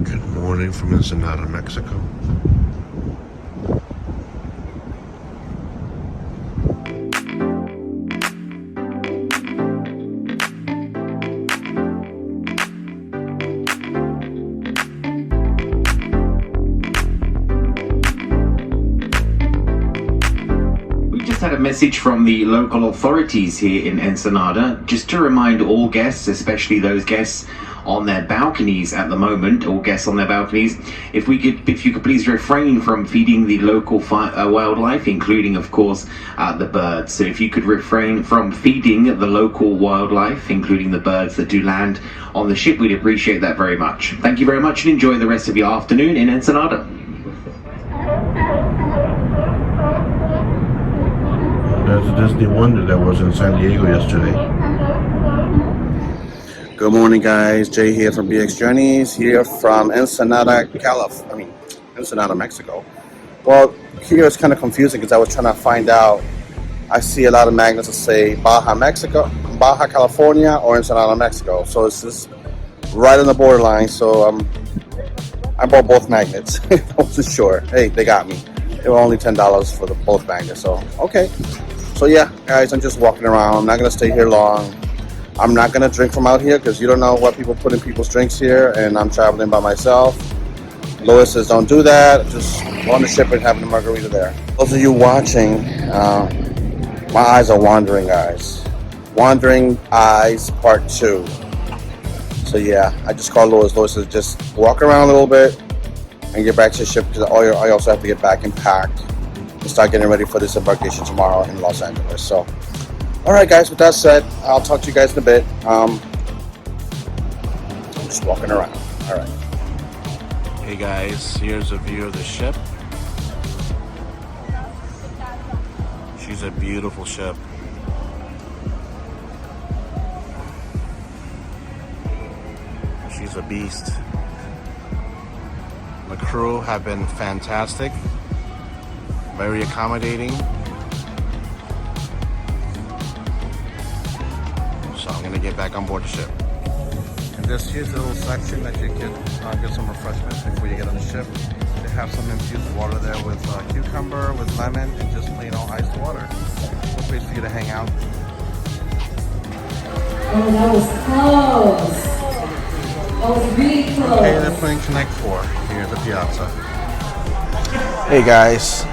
Good morning from Ensenada, Mexico. Had a message from the local authorities here in Ensenada just to remind all guests, especially those guests on their balconies at the moment, or guests on their balconies, if you could please refrain from feeding the local wildlife, including of course the birds. So if you could refrain from feeding the local wildlife, including the birds that do land on the ship, we'd appreciate that very much. Thank you very much and enjoy the rest of your afternoon in Ensenada. That's a Disney wonder that was in San Diego yesterday. Good morning, guys. Jay here from BX Journeys, here from Ensenada, Ensenada, Mexico. Well, here it's kind of confusing because I was trying to find out. I see a lot of magnets that say Baja, Baja California, or Ensenada, Mexico. So it's just right on the borderline. So I bought both magnets. I wasn't sure. Hey, they got me. They were only $10 for the both magnets. So okay. So yeah, guys, I'm just walking around. I'm not gonna stay here long. I'm not gonna drink from out here because you don't know what people put in people's drinks here, and I'm traveling by myself. Lois says don't do that. Just go on the ship and have a margarita there. Those of you watching, my eyes are wandering, guys. Wandering Eyes Part 2. So yeah, I just called Lois. Lois says just walk around a little bit and get back to the ship because I also have to get back and pack and start getting ready for this embarkation tomorrow in Los Angeles. So, all right, guys. With that said, I'll talk to you guys in a bit. I'm just walking around. All right. Hey guys, here's a view of the ship. She's a beautiful ship. She's a beast. The crew have been fantastic, very accommodating. So I'm gonna get back on board the ship. And this here's the little section that you can get some refreshments before you get on the ship. They have some infused water there with cucumber, with lemon, and just plain old iced water. A place for you to hang out. Oh, that was close. That was really close. Okay, they're playing Connect 4 here at the Piazza. Hey guys.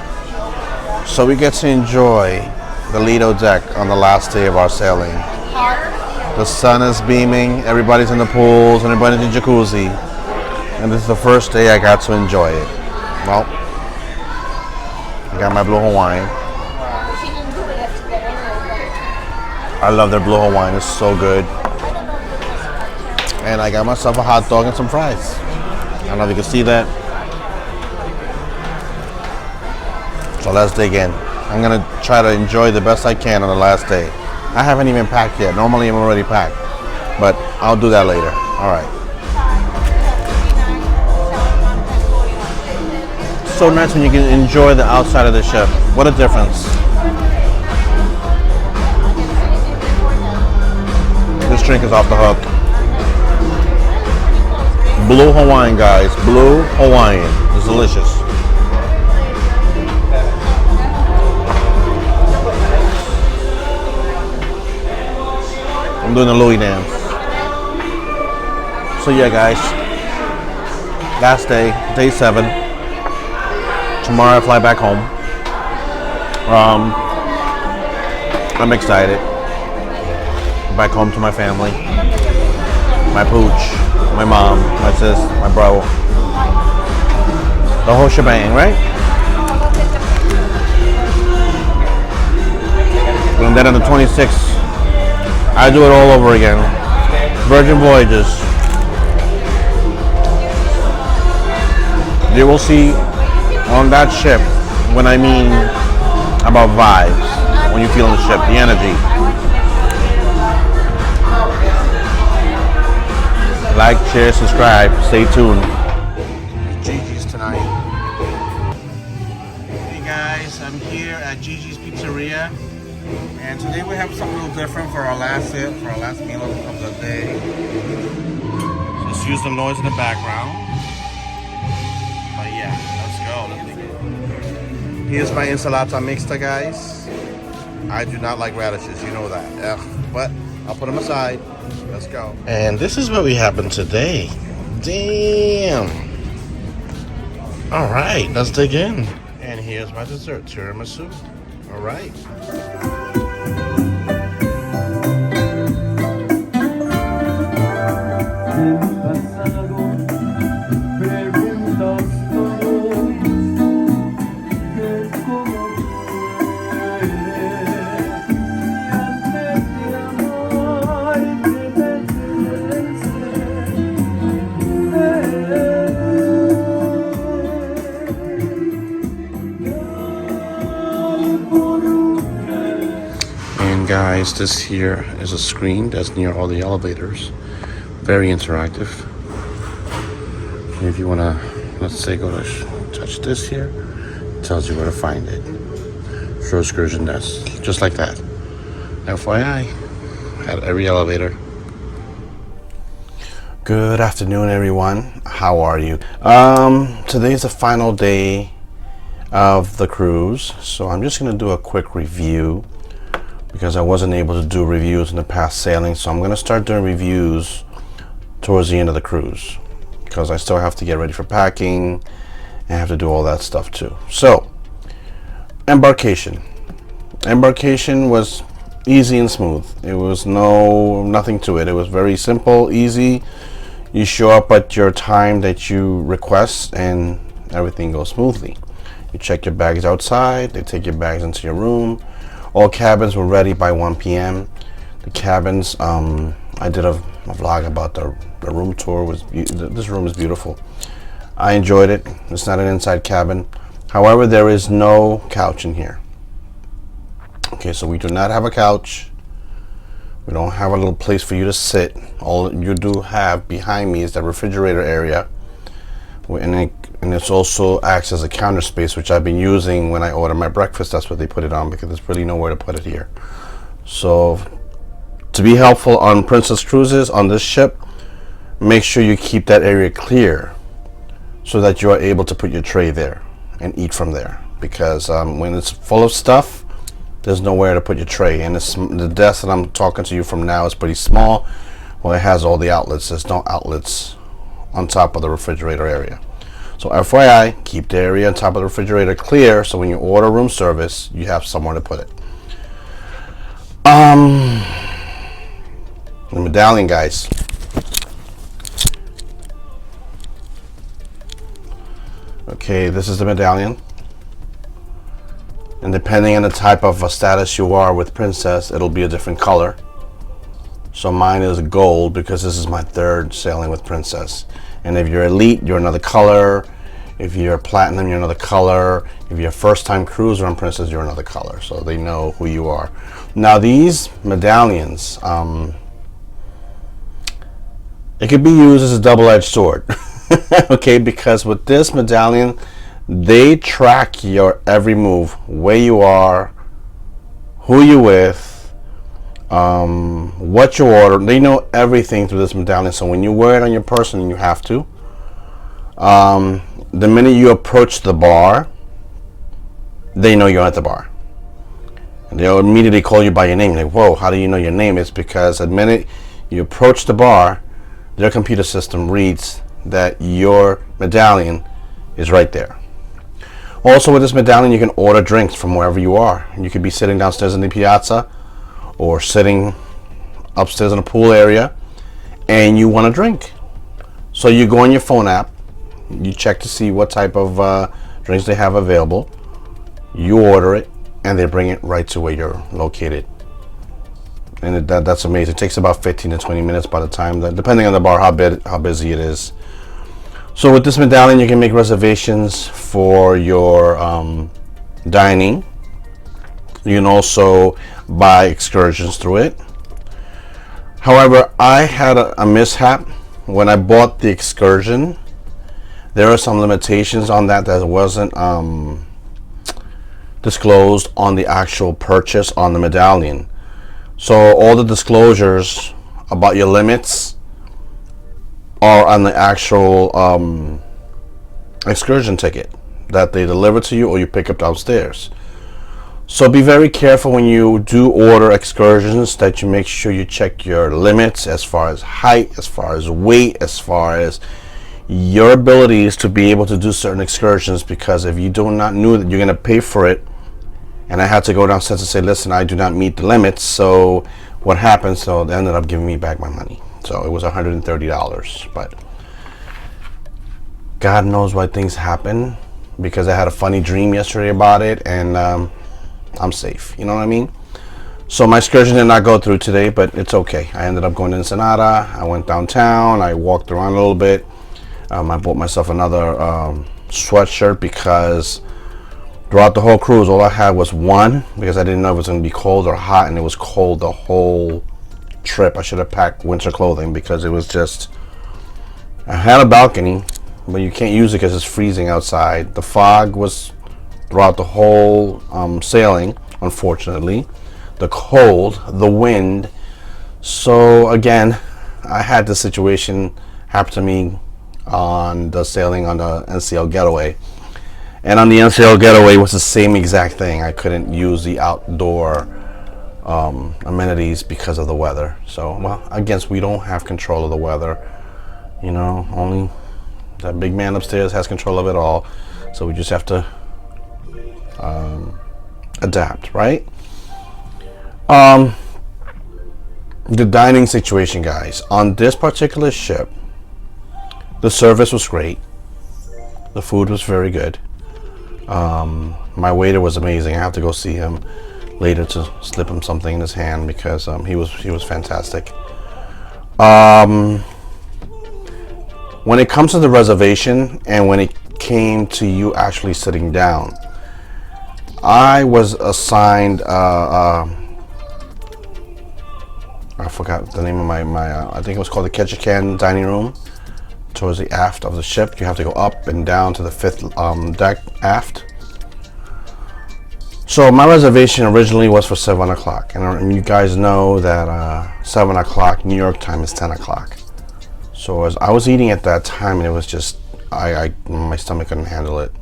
So we get to enjoy the Lido deck on the last day of our sailing. The sun is beaming, everybody's in the pools, and everybody's in the jacuzzi. And this is the first day I got to enjoy it. Well, I got my Blue Hawaiian. I love their Blue Hawaiian, it's so good. And I got myself a hot dog and some fries. I don't know if you can see that. So let's dig in. I'm gonna try to enjoy the best I can on the last day. I haven't even packed yet. Normally I'm already packed, but I'll do that later. All right. So nice when you can enjoy the outside of the ship. What a difference. This drink is off the hook. Blue Hawaiian, guys. Blue Hawaiian. It's delicious. I'm doing the Louis dance. So yeah, guys. Last day, day 7. Tomorrow I fly back home. I'm excited. Back home to my family. My pooch, my mom, my sis, my bro. The whole shebang, right? And then on the 26th, I do it all over again. Virgin Voyages. You will see on that ship when I mean about vibes. When you feel on the ship, the energy. Like, share, subscribe. Stay tuned. Gigi's tonight. Hey guys, I'm here at Gigi's Pizzeria. And today we have something a little different for our last meal of the day. Just use the noise in the background. Yeah, let's go. Here's my ensalada mixta, guys. I do not like radishes, you know that. Ugh. But I'll put them aside. Let's go. And this is what we happened today. Damn. All right, let's dig in. And here's my dessert, tiramisu. All right. And guys, this here is a screen that's near all the elevators. Very interactive. If you want to, let's say, go to touch this here, it tells you where to find it. Show excursion desk, just like that. FYI, at every elevator. Good afternoon, everyone. How are you? Today's the final day of the cruise, so I'm just going to do a quick review because I wasn't able to do reviews in the past sailing, so I'm going to start doing reviews towards the end of the cruise because I still have to get ready for packing and have to do all that stuff too. So, Embarkation was easy and smooth. It was nothing to it. It was very simple, easy. You show up at your time that you request and everything goes smoothly. You check your bags outside, they take your bags into your room. All cabins were ready by 1 p.m. The cabins, I did a vlog about the room tour. This room is beautiful. I enjoyed it. It's not an inside cabin. However, there is no couch in here. Okay, so we do not have a couch. We don't have a little place for you to sit. All you do have behind me is the refrigerator area. And it also acts as a counter space, which I've been using when I order my breakfast. That's what they put it on because there's really nowhere to put it here. So to be helpful on Princess Cruises on this ship, make sure you keep that area clear so that you are able to put your tray there and eat from there. Because when it's full of stuff, there's nowhere to put your tray. And the desk that I'm talking to you from now is pretty small. Well, it has all the outlets. There's no outlets on top of the refrigerator area. So FYI, keep the area on top of the refrigerator clear so when you order room service, you have somewhere to put it. The medallion, guys. Okay, this is the medallion. And depending on the type of status you are with Princess, it'll be a different color. So mine is gold because this is my third sailing with Princess. And if you're elite, you're another color. If you're platinum, you're another color. If you're a first time cruiser on Princess, you're another color. So they know who you are. Now these medallions, it could be used as a double-edged sword. Okay, because with this medallion, they track your every move, where you are, who you're with, what you order. They know everything through this medallion. So when you wear it on your person, and you have to, the minute you approach the bar, they know you're at the bar. And they'll immediately call you by your name. Like, whoa, how do you know your name? It's because the minute you approach the bar, their computer system reads that your medallion is right there. Also with this medallion, you can order drinks from wherever you are. You could be sitting downstairs in the piazza or sitting upstairs in the pool area and you want a drink. So you go on your phone app, you check to see what type of drinks they have available, you order it, and they bring it right to where you're located. And that's amazing. It takes about 15 to 20 minutes by the time, depending on the bar, how busy it is. So with this medallion, you can make reservations for your dining. You can also buy excursions through it. However, I had a mishap when I bought the excursion. There are some limitations on that wasn't disclosed on the actual purchase on the medallion. So all the disclosures about your limits are on the actual excursion ticket that they deliver to you or you pick up downstairs. So be very careful when you do order excursions that you make sure you check your limits as far as height, as far as weight, as far as your abilities to be able to do certain excursions, because if you do not know that you're going to pay for it, and I had to go downstairs and say, listen, I do not meet the limits. So what happened? So they ended up giving me back my money. So it was $130, but God knows why things happen, because I had a funny dream yesterday about it, and I'm safe. You know what I mean? So my excursion did not go through today, but it's okay. I ended up going to Ensenada. I went downtown. I walked around a little bit. I bought myself another sweatshirt because throughout the whole cruise, all I had was one, because I didn't know if it was going to be cold or hot, and it was cold the whole trip. I should have packed winter clothing because it was just, I had a balcony, but you can't use it because it's freezing outside. The fog was throughout the whole sailing, unfortunately. The cold, the wind. So again, I had this situation happen to me on the sailing on the NCL Getaway. And on the NCL Getaway was the same exact thing. I couldn't use the outdoor amenities because of the weather. So, well, I guess we don't have control of the weather. You know, only that big man upstairs has control of it all. So we just have to adapt, right? The dining situation, guys. On this particular ship, the service was great. The food was very good. My waiter was amazing. I have to go see him later to slip him something in his hand because he was fantastic. When it comes to the reservation and when it came to you actually sitting down, I was assigned I forgot the name of my I think it was called the Ketchikan dining room, towards the aft of the ship. You have to go up and down to the 5th deck aft. So my reservation originally was for 7 o'clock, and you guys know that 7 o'clock New York time is 10 o'clock. So as I was eating at that time, and it was just my stomach couldn't handle it.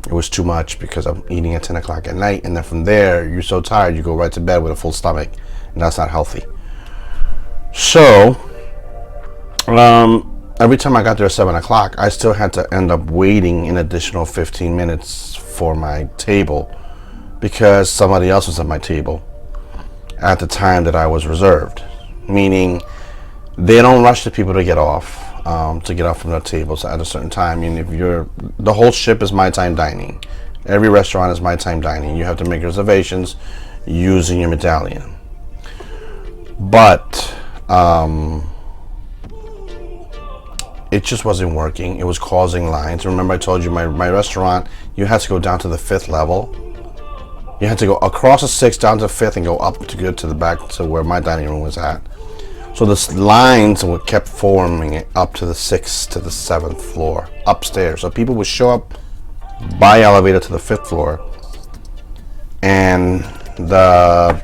It was too much because I'm eating at 10 o'clock at night, and then from there you're so tired you go right to bed with a full stomach, and that's not healthy. So every time I got there at 7 o'clock, I still had to end up waiting an additional 15 minutes for my table because somebody else was at my table at the time that I was reserved. Meaning, they don't rush the people to get off from their tables at a certain time. I mean, the whole ship is my time dining. Every restaurant is my time dining. You have to make reservations using your medallion. But it just wasn't working. It was causing lines. Remember I told you my restaurant, you had to go down to the 5th level. You had to go across the 6th down to the 5th and go up to get to the back to where my dining room was at. So the lines kept forming it up to the 6th to the 7th floor upstairs. So people would show up by elevator to the 5th floor, and the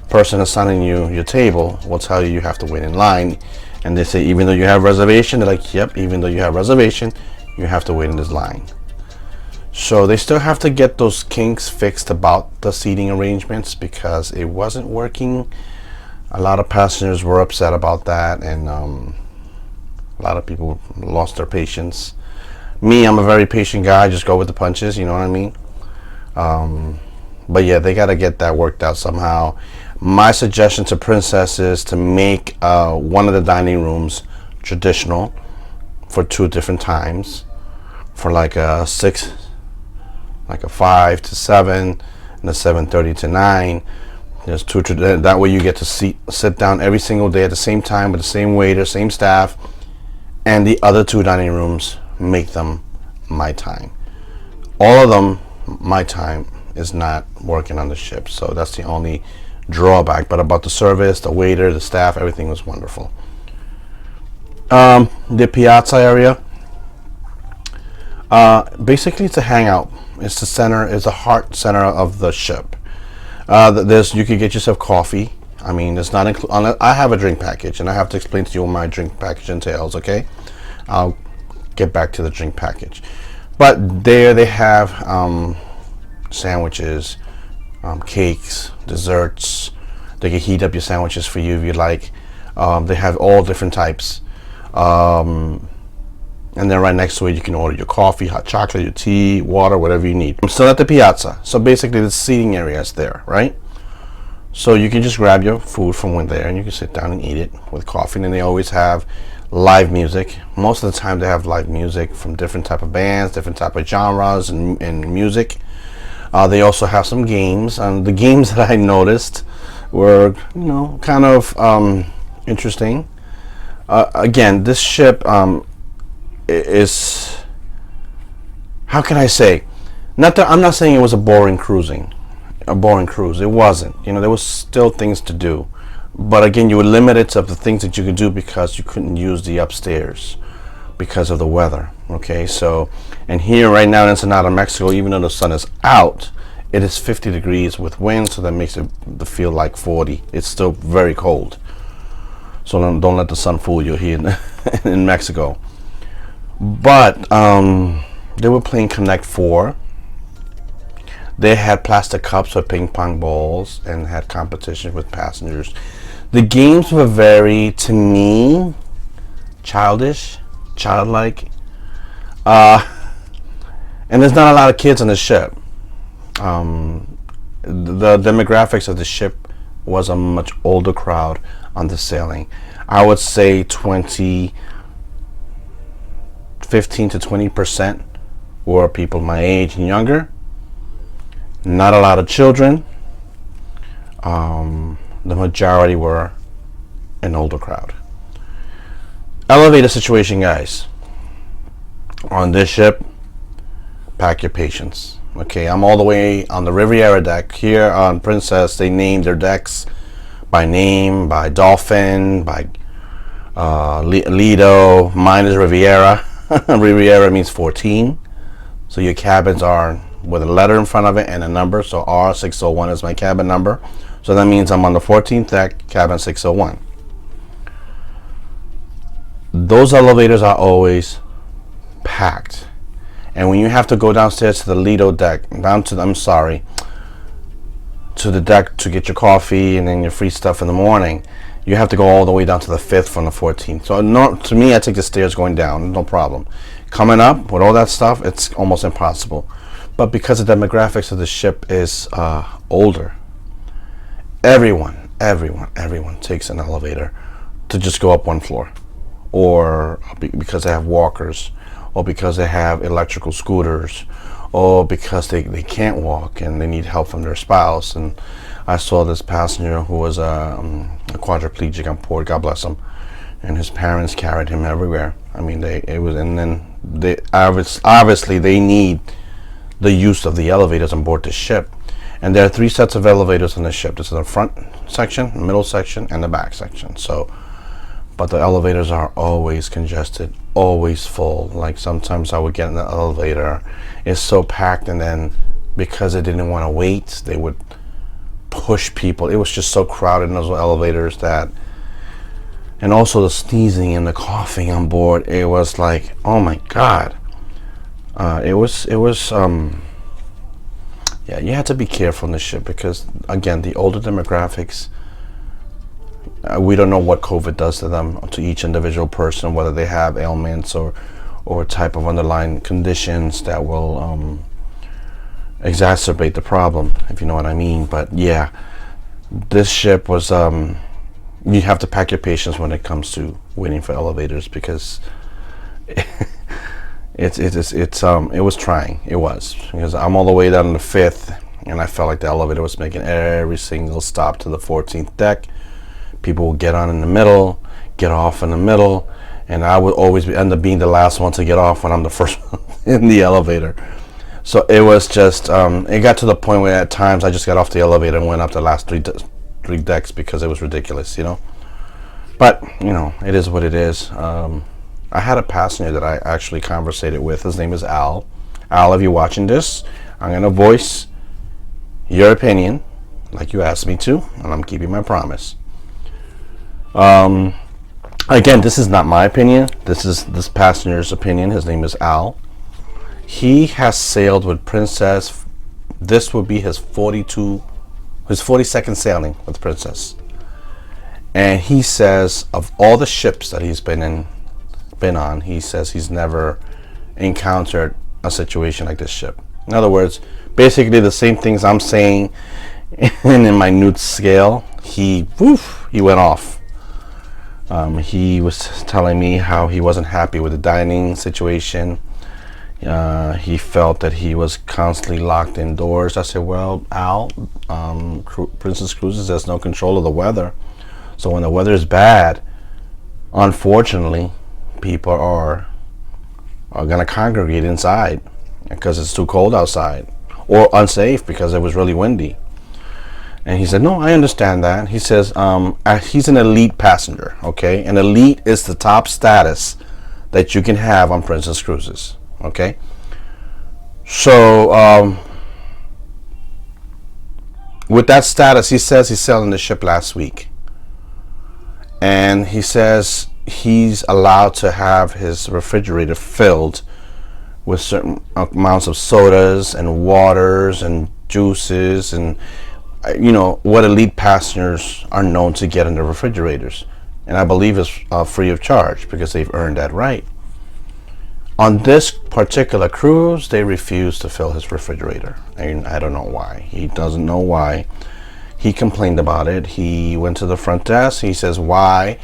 person assigning you your table will tell you have to wait in line. And they say, even though you have reservation, they're like, yep, even though you have reservation, you have to wait in this line. So they still have to get those kinks fixed about the seating arrangements because it wasn't working. A lot of passengers were upset about that, and a lot of people lost their patience. Me, I'm a very patient guy. I just go with the punches, you know what I mean? But yeah, they got to get that worked out somehow. My suggestion to Princess is to make one of the dining rooms traditional for 2 different times, for like a 5 to 7 and a 7:30 to 9. There's 2. That way you get to sit down every single day at the same time with the same waiter, same staff, and the other 2 dining rooms, make them my time. All of them, my time, is not working on the ship, so that's the only drawback. But about the service, the waiter, the staff, everything was wonderful. The piazza area, basically it's a hangout. It's the center, it's the heart center of the ship. You could get yourself coffee. I mean, it's not included. I have a drink package, and I have to explain to you what my drink package entails. Okay, I'll get back to the drink package. But there they have sandwiches, cakes, desserts. They can heat up your sandwiches for you if you like. They have all different types. And then right next to it, you can order your coffee, hot chocolate, your tea, water, whatever you need. I'm still at the piazza. So basically the seating area is there, right? So you can just grab your food from there and you can sit down and eat it with coffee. And then they always have live music. Most of the time they have live music from different type of bands, different type of genres and music. They also have some games. And the games that I noticed were, kind of interesting. Again, this ship is, how can I say? I'm not saying it was a boring cruise. It wasn't. There was still things to do, but again, you were limited to the things that you could do because you couldn't use the upstairs because of the weather. Okay, so, and here right now in Ensenada, Mexico, even though the sun is out, it is 50 degrees with wind, so that makes it feel like 40. It's still very cold. So don't let the sun fool you here in Mexico. But they were playing Connect 4. They had plastic cups with ping pong balls and had competition with passengers. The games were very, to me, childlike. And there's not a lot of kids on the ship. The demographics of the ship was a much older crowd on the sailing. I would say 15 to 20% were people my age and younger. Not a lot of children. The majority were an older crowd. Elevator situation, guys. On this ship, pack your patience. Okay, I'm all the way on the Riviera deck. Here on Princess, they named their decks by name, by Dolphin, by Lido. Mine is Riviera. Riviera means 14. So your cabins are with a letter in front of it and a number. So R601 is my cabin number. So that means I'm on the 14th deck, cabin 601. Those elevators are always packed. And when you have to go downstairs to the Lido deck, to the deck to get your coffee and then your free stuff in the morning, you have to go all the way down to the 5th from the 14th. So to me, I take the stairs going down, no problem. Coming up with all that stuff, it's almost impossible. But because the demographics of the ship is older, everyone takes an elevator to just go up one floor, or because they have walkers, or because they have electrical scooters, or because they can't walk and they need help from their spouse. And I saw this passenger who was a quadriplegic on board, God bless him, and his parents carried him everywhere. I mean, obviously they need the use of the elevators on board the ship. And there are 3 sets of elevators on the ship. This is the front section, the middle section, and the back section. So, but the elevators are always congested, always full. Like sometimes I would get in the elevator, it's so packed, and then because they didn't want to wait, they would push people. It was just so crowded in those elevators that, and also the sneezing and the coughing on board, it was like, oh my God. Yeah, you have to be careful on the ship because, again, the older demographics, we don't know what COVID does to them, to each individual person, whether they have ailments or type of underlying conditions that will exacerbate the problem, if you know what I mean. But yeah, this ship was, you have to pack your patience when it comes to waiting for elevators because it was trying. It was, because I'm all the way down to the 5th and I felt like the elevator was making every single stop to the 14th deck. People would get on in the middle, get off in the middle, and I would always end up being the last one to get off when I'm the first one in the elevator. So it was just, it got to the point where at times I just got off the elevator and went up the last three decks because it was ridiculous, But, it is what it is. I had a passenger that I actually conversated with. His name is Al. Al, if you're watching this, I'm going to voice your opinion like you asked me to, and I'm keeping my promise. Again, this is not my opinion. This is this passenger's opinion. His name is Al. He has sailed with Princess. This would be his 42nd sailing with Princess. And he says of all the ships that he's been on, he says he's never encountered a situation like this ship. In other words, basically the same things I'm saying in my minute scale. He went off. He was telling me how he wasn't happy with the dining situation. He felt that he was constantly locked indoors. I said, well, Al, Princess Cruises has no control of the weather. So when the weather is bad, unfortunately, people are going to congregate inside because it's too cold outside, or unsafe because it was really windy. And he said, no, I understand that. He says he's an elite passenger, okay? And elite is the top status that you can have on Princess Cruises, okay? So with that status, he says he's selling the ship last week. And he says he's allowed to have his refrigerator filled with certain amounts of sodas and waters and juices and, you know, what elite passengers are known to get in their refrigerators. And I believe it's free of charge because they've earned that right. On this particular cruise, they refused to fill his refrigerator. And I don't know why. He doesn't know why. He complained about it. He went to the front desk. He says, why?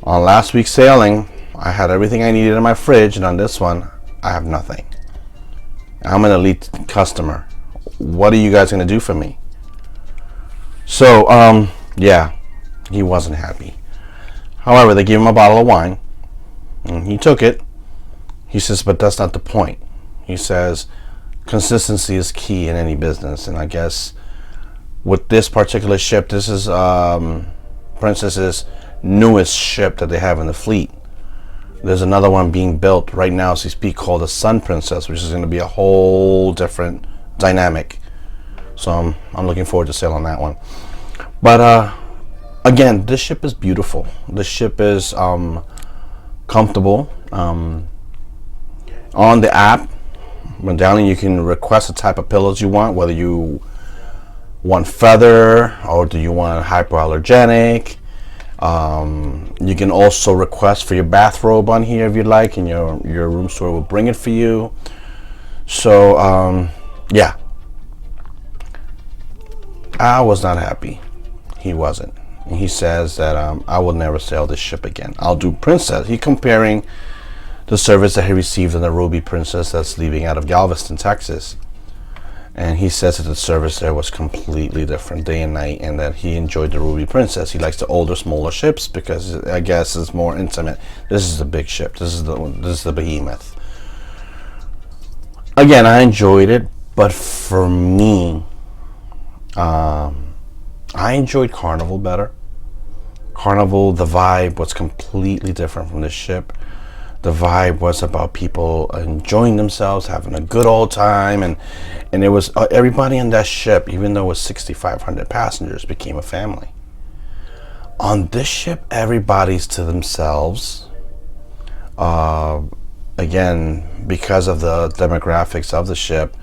On last week's sailing, I had everything I needed in my fridge, and on this one, I have nothing. I'm an elite customer. What are you guys going to do for me? So, yeah, he wasn't happy. However, they gave him a bottle of wine, and he took it. He says, but that's not the point. He says, consistency is key in any business, and I guess with this particular ship, this is Princess's newest ship that they have in the fleet. There's another one being built right now as we speak called the Sun Princess, which is going to be a whole different dynamic. So I'm looking forward to sailing that one. But again, this ship is beautiful. This ship is comfortable. On the app, when down, you can request the type of pillows you want, whether you want feather or do you want hypoallergenic. You can also request for your bathrobe on here if you like, and your room store will bring it for you. So yeah, I was not happy. He wasn't. And he says that I will never sail this ship again. I'll do Princess. He's comparing the service that he received on the Ruby Princess that's leaving out of Galveston, Texas. And he says that the service there was completely different day and night, and that he enjoyed the Ruby Princess. He likes the older, smaller ships because I guess it's more intimate. This is the big ship. This is the behemoth. Again, I enjoyed it, but for me, I enjoyed Carnival better. Carnival, the vibe was completely different from this ship. The vibe was about people enjoying themselves, having a good old time, and it was everybody on that ship, even though it was 6,500 passengers, became a family. On this ship, everybody's to themselves. Again, because of the demographics of the ship,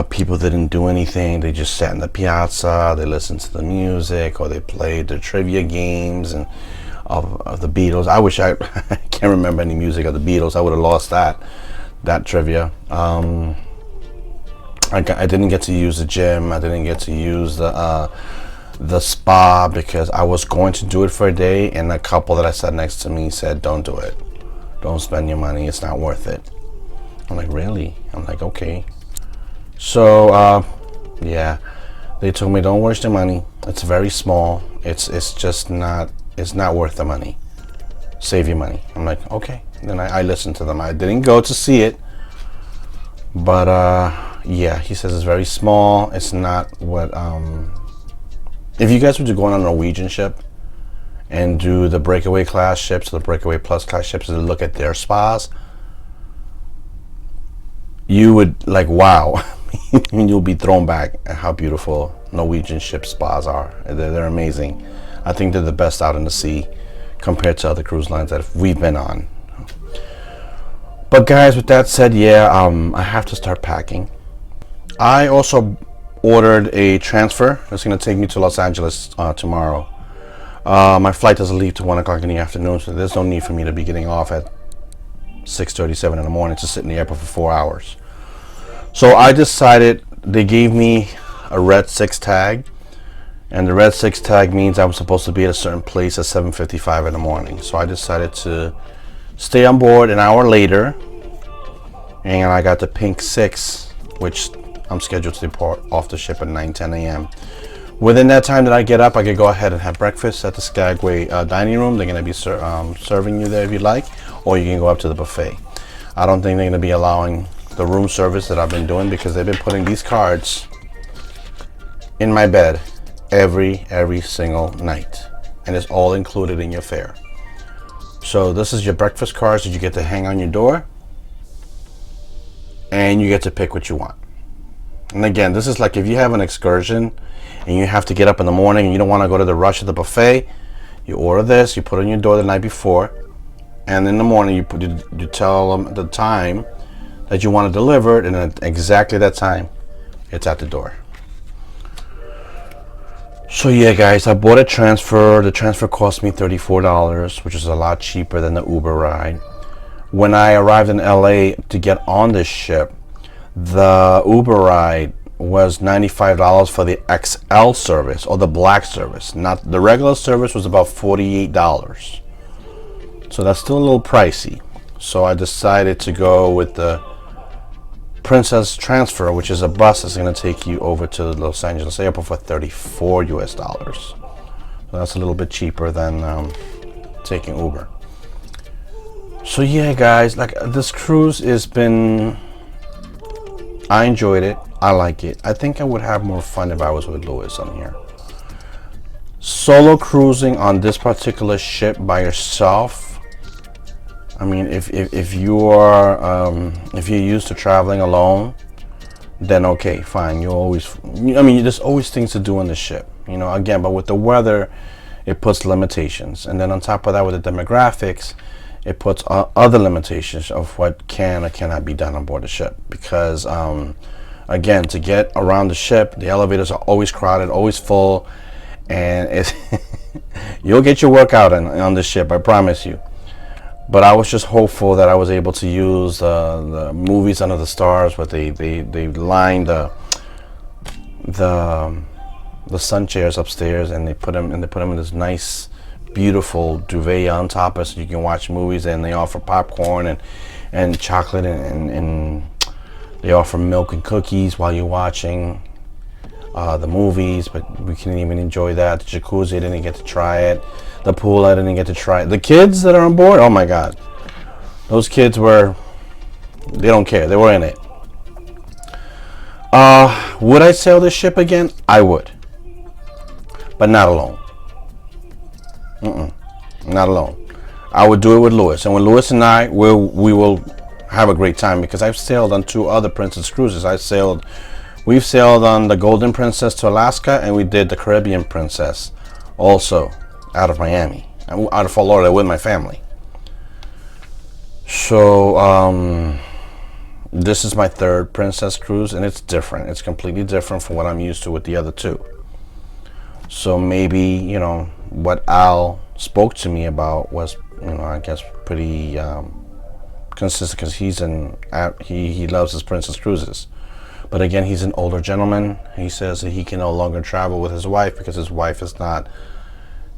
people didn't do anything. They just sat in the piazza, they listened to the music, or they played the trivia games and of the Beatles. I wish I can't remember any music of the Beatles. I would have lost that trivia. I didn't get to use the gym. I didn't get to use the spa because I was going to do it for a day, and a couple that I sat next to me said, don't do it. Don't spend your money. It's not worth it. I'm like, really? I'm like, okay. So yeah, they told me don't waste your money. It's very small. It's just not. It's not worth the money. Save your money. I'm like, okay. Then I listened to them. I didn't go to see it, but yeah, he says it's very small. It's not what. If you guys were to go on a Norwegian ship and do the breakaway class ships, or the breakaway plus class ships, and look at their spas, you would like, wow. You'll be thrown back at how beautiful Norwegian ship spas are. They're amazing. I think they're the best out in the sea compared to other cruise lines that we've been on. But guys, with that said, yeah, I have to start packing. I also ordered a transfer. It's going to take me to Los Angeles tomorrow. My flight doesn't leave till 1 o'clock in the afternoon, so there's no need for me to be getting off at 6:37 in the morning to sit in the airport for 4 hours. So I decided, they gave me a red 6 tag, and the red 6 tag means I was supposed to be at a certain place at 7:55 in the morning. So I decided to stay on board an hour later, and I got the pink 6, which I'm scheduled to depart off the ship at 9:10 a.m. Within that time that I get up, I could go ahead and have breakfast at the Skagway dining room. They're going to be serving you there if you like, or you can go up to the buffet. I don't think they're going to be allowing the room service that I've been doing, because they've been putting these cards in my bed every single night, and it's all included in your fare. So this is your breakfast cards that you get to hang on your door, and you get to pick what you want. And again, this is like if you have an excursion and you have to get up in the morning and you don't want to go to the rush of the buffet, you order this, you put it on your door the night before, and in the morning you tell them the time that you want to deliver it, and at exactly that time it's at the door. So yeah guys, I bought a transfer. The transfer cost me $34, which is a lot cheaper than the Uber ride. When I arrived in LA to get on this ship, the Uber ride was $95 for the XL service, or the black service. Not the regular service was about $48. So that's still a little pricey. So I decided to go with the Princess Transfer, which is a bus that's going to take you over to the Los Angeles airport for $34 US. So that's a little bit cheaper than taking Uber. So yeah guys, like this cruise has been, I enjoyed it. I like it. I think I would have more fun if I was with Louis on here. Solo cruising on this particular ship by yourself, I mean, if you are if you're used to traveling alone, then okay, fine. You always, I mean, there's always things to do on the ship, you know. Again, but with the weather, it puts limitations, and then on top of that, with the demographics, it puts other limitations of what can or cannot be done on board the ship. Because again, to get around the ship, the elevators are always crowded, always full, and it's you'll get your workout on the ship, I promise you. But I was just hopeful that I was able to use the movies under the stars, but they lined the sun chairs upstairs, and they put them in this nice, beautiful duvet on top of, so you can watch movies. And they offer popcorn and chocolate, and they offer milk and cookies while you're watching the movies. But we couldn't even enjoy that. The jacuzzi, I didn't get to try it. The pool, I didn't get to try it. The kids that are on board, oh my god, those kids they don't care. They were in it. Would I sail this ship again? I would, but not alone. Not alone. I would do it with Louis, and with Louis and I, we will have a great time, because I've sailed on 2 other Princess cruises. We've sailed on the Golden Princess to Alaska, and we did the Caribbean Princess also out of Miami, out of Fort Lauderdale with my family. So this is my 3rd Princess cruise, and it's different. It's completely different from what I'm used to with the other 2. So maybe, you know, what Al spoke to me about was, you know, I guess pretty consistent, because he loves his Princess cruises. But again, he's an older gentleman. He says that he can no longer travel with his wife because his wife is not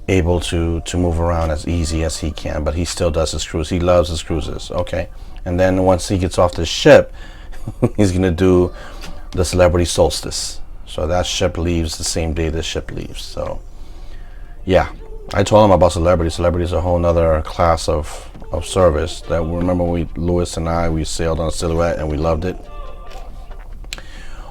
able to move around as easy as he can, but he still does his cruise. He loves his cruises. Okay, and then once he gets off the ship, he's gonna do the Celebrity Solstice. So that ship leaves the same day this ship leaves. So yeah, I told him about Celebrity. Celebrity is a whole nother class of service. That, remember, Louis and I, we sailed on Silhouette and we loved it.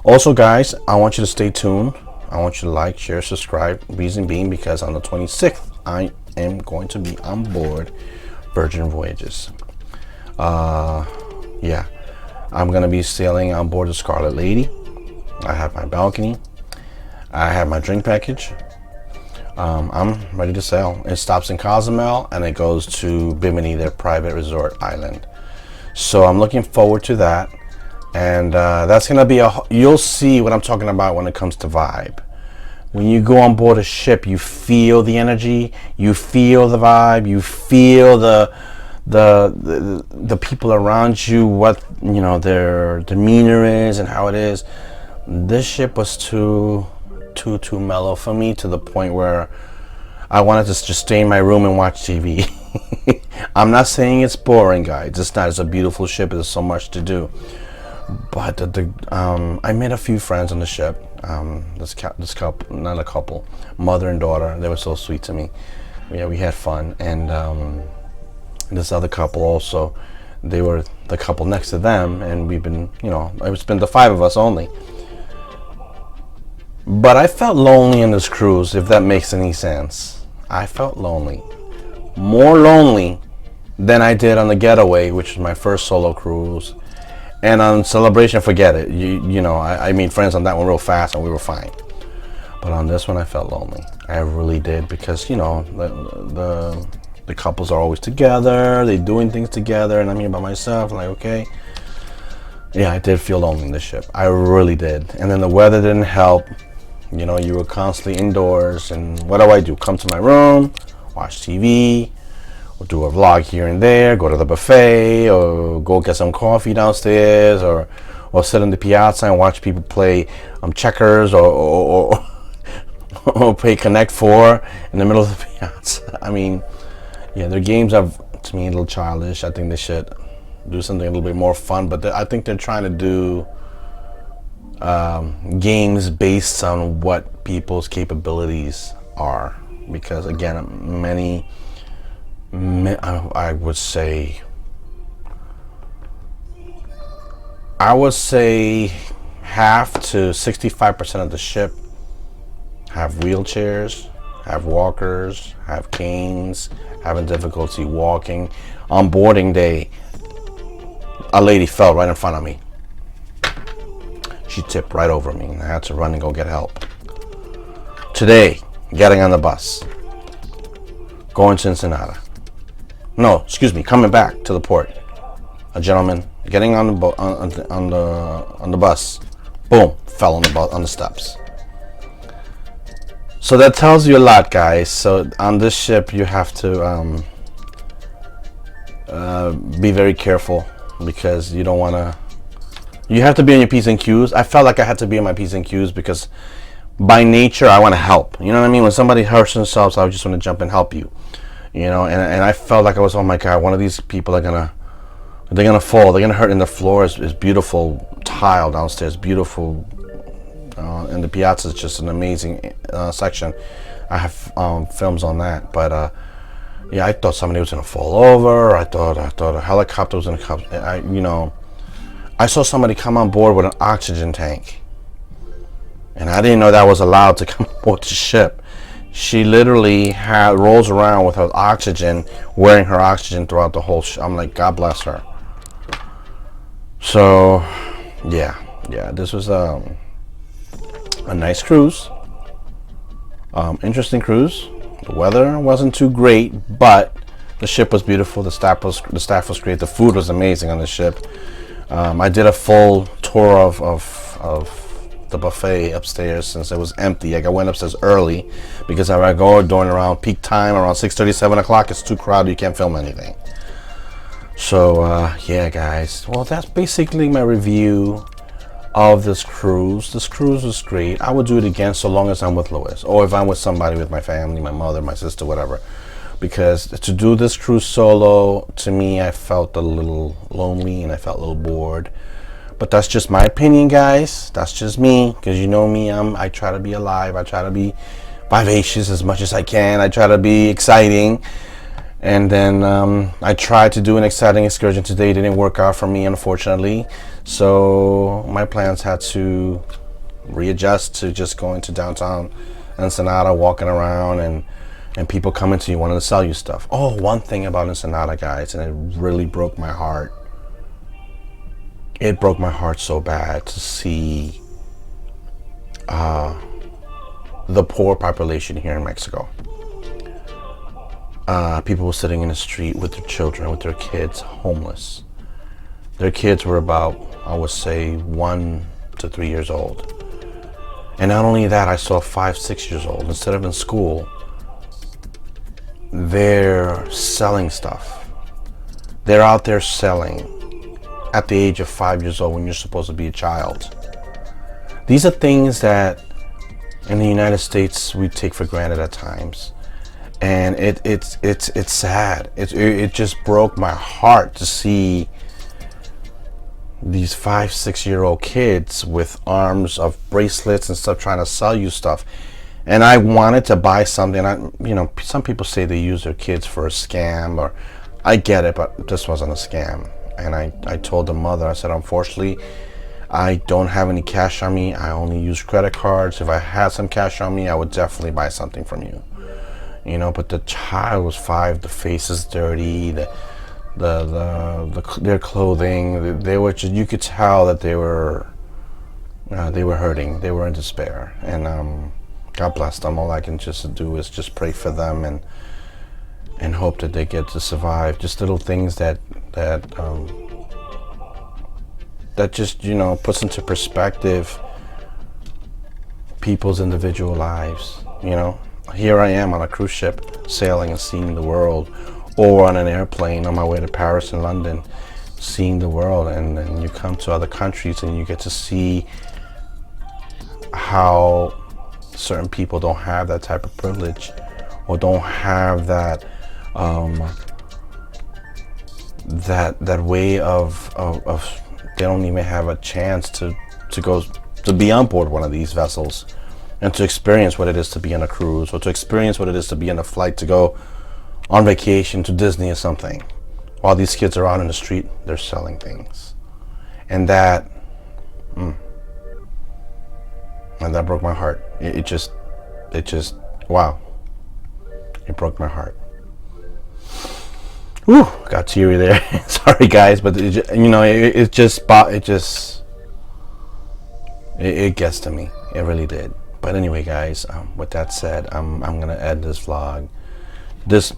Also guys, I want you to stay tuned. I want you to like, share, subscribe. Reason being, because on the 26th, I am going to be on board Virgin Voyages. Yeah, I'm going to be sailing on board the Scarlet Lady. I have my balcony. I have my drink package. I'm ready to sail. It stops in Cozumel and it goes to Bimini, their private resort island. So I'm looking forward to that. And that's gonna be you'll see what I'm talking about when it comes to vibe. When you go on board a ship, you feel the energy, you feel the vibe, you feel the people around you, what their demeanor is and how it is. This ship was too mellow for me, to the point where I wanted to just stay in my room and watch TV. I'm not saying it's boring, guys. It's not. It's a beautiful ship. There's so much to do. But I made a few friends on the ship. This couple, not a couple, mother and daughter. They were so sweet to me. Yeah, we had fun. And this other couple also, they were the couple next to them, and we've been, it's been the 5 of us only. But I felt lonely in this cruise, if that makes any sense. I felt lonely. More lonely than I did on the Getaway, which was my first solo cruise. And on Celebration, forget it. I made friends on that one real fast and we were fine. But on this one, I felt lonely. I really did, because, the couples are always together. They're doing things together, and I'm here by myself. I'm like, okay. Yeah, I did feel lonely in this ship. I really did. And then the weather didn't help. You were constantly indoors. And what do? Come to my room, watch TV, or do a vlog here and there, go to the buffet, or go get some coffee downstairs, or sit on the piazza and watch people play checkers, or play Connect 4 in the middle of the piazza. I mean, yeah, their games are, to me, a little childish. I think they should do something a little bit more fun, but I think they're trying to do games based on what people's capabilities are, because again, I would say half to 65% of the ship have wheelchairs, have walkers, have canes, having difficulty walking. On boarding day, a lady fell right in front of me. She tipped right over me, and I had to run and go get help. Today, getting on the bus, going to Ensenada. No, excuse me, coming back to the port. A gentleman getting on the bus, boom, fell on the steps. So that tells you a lot, guys. So on this ship, you have to be very careful, because you don't want to. You have to be on your P's and Q's. I felt like I had to be on my P's and Q's, because by nature I want to help. You know what I mean? When somebody hurts themselves, I just want to jump and help you. And I felt like I was, oh my God, one of these people they're gonna fall. They're gonna hurt. And the floor is beautiful tile downstairs, beautiful. And the piazza is just an amazing section. I have films on that, but yeah, I thought somebody was gonna fall over. I thought a helicopter was gonna come. I saw somebody come on board with an oxygen tank, and I didn't know that was allowed to come aboard the ship. She literally rolls around with her oxygen, wearing her oxygen throughout the whole I'm like, God bless her. So, yeah, this was a nice cruise. Interesting cruise. The weather wasn't too great, but the ship was beautiful. The staff was great. The food was amazing on the ship. I did a full tour of the buffet upstairs, since it was empty. I went upstairs early, because if I go during around peak time, around 6:30, 7 o'clock, it's too crowded. You can't film anything. So yeah, guys. Well, that's basically my review of this cruise. This cruise was great. I would do it again, so long as I'm with Louis, or if I'm with somebody, with my family, my mother, my sister, whatever. Because to do this cruise solo, to me, I felt a little lonely and I felt a little bored. But that's just my opinion, guys. That's just me, because you know me, I try to be alive. I try to be vivacious as much as I can. I try to be exciting. And then I tried to do an exciting excursion today. It didn't work out for me, unfortunately. So my plans had to readjust to just going to downtown Ensenada, walking around, and people coming to you wanting to sell you stuff. Oh, one thing about Ensenada, guys, and it really broke my heart. It broke my heart so bad to see the poor population here in Mexico. People were sitting in the street with their children, with their kids, homeless. Their kids were about, I would say, 1 to 3 years old. And not only that, I saw 5, 6 years old. Instead of in school, they're selling stuff. They're out there selling at the age of 5 years old when you're supposed to be a child. These are things that in the United States we take for granted at times. And it's sad. It just broke my heart to see these 5, 6 year old kids with arms of bracelets and stuff trying to sell you stuff. And I wanted to buy something. Some people say they use their kids for a scam, or I get it, but this wasn't a scam. And I told the mother, I said, unfortunately, I don't have any cash on me. I only use credit cards. If I had some cash on me, I would definitely buy something from you. But the child was 5. The face is dirty. Their clothing. They were just, you could tell that they were hurting. They were in despair. And God bless them. All I can just do is just pray for them and hope that they get to survive. Just little things that just puts into perspective people's individual lives. Here I am on a cruise ship sailing and seeing the world, or on an airplane on my way to Paris and London seeing the world, and then you come to other countries and you get to see how certain people don't have that type of privilege, or don't have that that way of they don't even have a chance to be on board one of these vessels and to experience what it is to be on a cruise, or to experience what it is to be on a flight to go on vacation to Disney or something. While these kids are out in the street, they're selling things. And that broke my heart. It just wow. It broke my heart. Whew, got teary there. Sorry guys, but it gets to me. It really did. But anyway, guys, with that said, I'm gonna end this vlog. This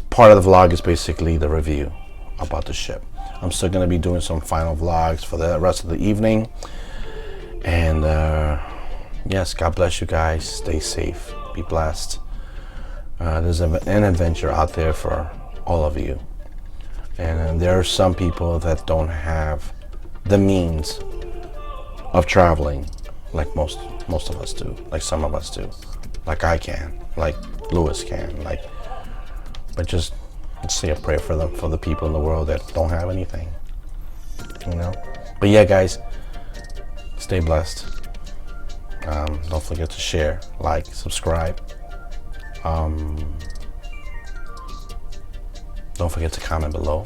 part of the vlog is basically the review about the ship. I'm still gonna be doing some final vlogs for the rest of the evening. And yes, God bless you guys. Stay safe. Be blessed. There's an adventure out there for all of you. And there are some people that don't have the means of traveling like most of us do, like some of us do, like I can, like Lewis can, but just let's say a prayer for them, for the people in the world that don't have anything, But yeah, guys, stay blessed. Don't forget to share, like, subscribe. Don't forget to comment below.